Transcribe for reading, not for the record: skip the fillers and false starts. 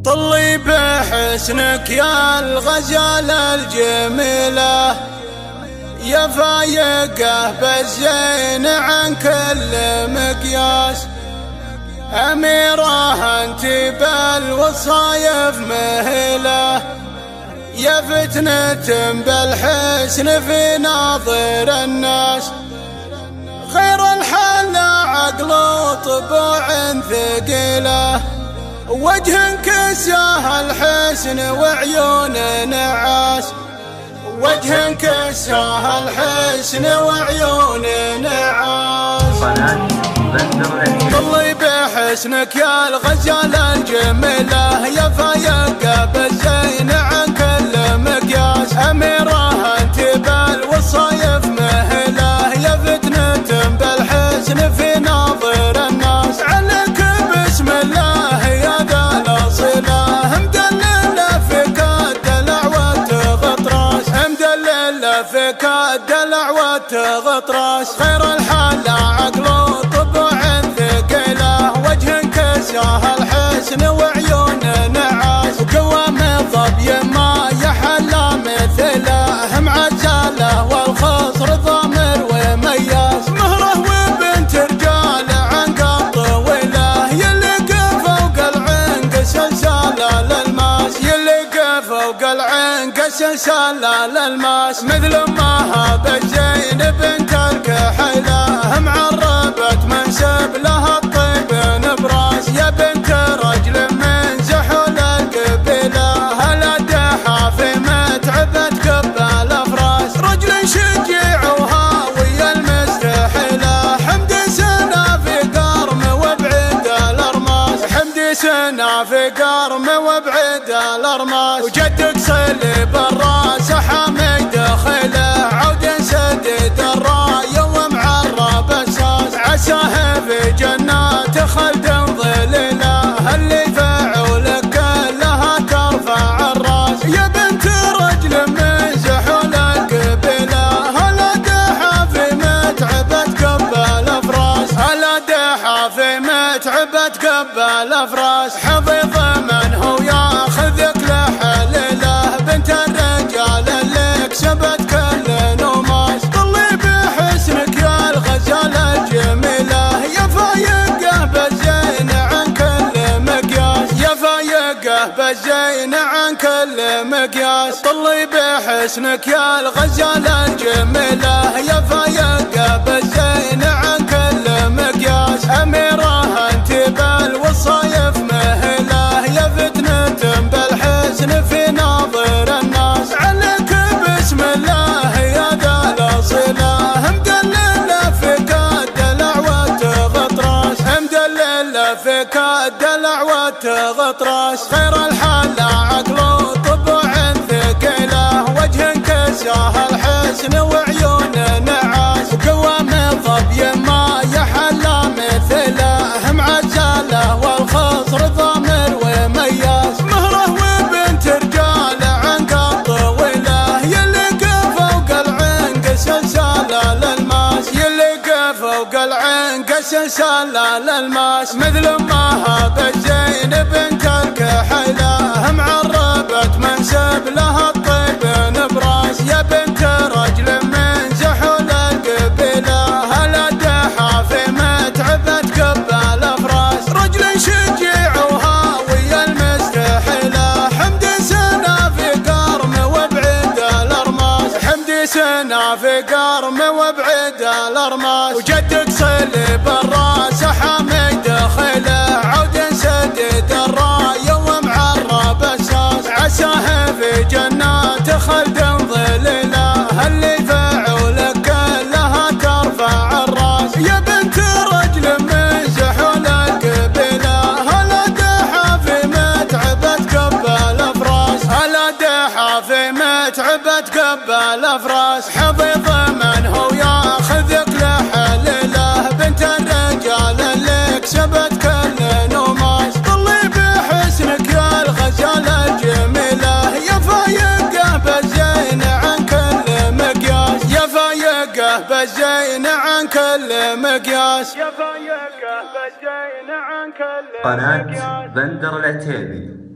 طلي بحسنك يا الغزالة الجميلة، يا فايقة بالزين عن كل مقياس. أميرة أنت بالوصايف مهلة، يا فتنة بالحسن في ناظر الناس. خير الحل عقل وطبوع ثقيلة، وجه كساه الحسن وعيون نعاس. وجه كساه الحسن وعيون نعاس. طلي بحسنك يا الغزالة الجميلة، يا فايقة بالزين عن كل مقياس. أميرة أنت بالوصايف مهلة، يا فتنة بالحسن في ناظر الناس. عليك بسم الله يا ذا الأصيلة، مدللة فيك الدلع وتغطراس. مدللة فيك الدلع وتغطراس. خير الحال عقل وطبوع ثقيلة، وجه كساه الحسن وعيون نعاس. وقوام الظبي ما يحل مثله، معزاله والخصر ضامر ومياس. مهره وبنت رجال عنق طويله، يلق فوق العنق سلسال للماس. يلق فوق العنق سلسال للماس. مثل امها بالزين بنت الكحيله، معربت منسب لها الطيب نبراس. يا بنت رجل من زحول القبيله، هلا دحافي متعبت قبال افراس. رجل شجيع وهاوي المستحيله، حمدي سنا في قرم وبعيد الارماس. حمدي سنا في قرم وبعيد الارماس. وجدك صليب الراس حامد خيله، عود سديد الراي ومعرب الساس. عساه في جنات خلد ظليله، اللي فعولك كلها ترفع الراس. يا بنت رجل من زحول القبيله، هلا دحافي متعبت قبال افراس. هلا دحافي متعبت قبال افراس. حضيض من هو ياخذك لحليله، بنت الرجال اللي كسبت كل نوماس. طلي بحسنك يا الغزالة الجميلة، يا فايقة بالزين عن كل مقياس. يا فايقة بالزين عن كل مقياس. طلي بحسنك يا الغزالة الجميلة، يا فايقة بالزين عن كل مقياس. أميرة أنت بالوصايف مهلة، يا فتنة بالحسن في ناظر الناس. عليك بسم الله يا ذا الأصيلة، مدللة فيك الدلع وتغطراس. مدللة فيك الدلع وتغطراس. خير الحال عقل وطبوع ثقيلة، وجه كساه الحسن وعيون نعاس. وقوام الظبي ما يحل مثله، معزاله والخصر ضامر ومياس. مهره وبنت رجال عنق طويله، يلق فوق العنق سلسال للماس. يلق فوق العنق سلسال للماس. مثل امها بالزين بنت الكحيله، معربت منسب لها الطيب نبراس. يا بنت رجل من زحول القبيله، هلا دحافي متعبت قبال افراس. رجل شجيع وهاوي المستحيله، حمدي سنا في قرم وبعيد الارماس. حمدي سنا في قرم وبعيد الارماس. وجدك صليب الراس حامد خيله، عود سديد الراي ومعرب الساس. عساه في جنات خلد ظليله، اللي فعولك كلها ترفع الراس. يا بنت رجل من زحول القبيله، هلا دحافي متعبت قبال افراس. هلا دحافي متعبت قبال افراس. حضيض من هو ياخذك لحليله، بنت الرجال اللي كسبت كل نوماس. طلي بحسنك يا الغزالة الجميلة، يا فايقة بالزين عن كل مقياس. يا فايقة بالزين عن كل مقياس. يا فايقة بالزين عن كل مقياس. قناة بندر العتيبي.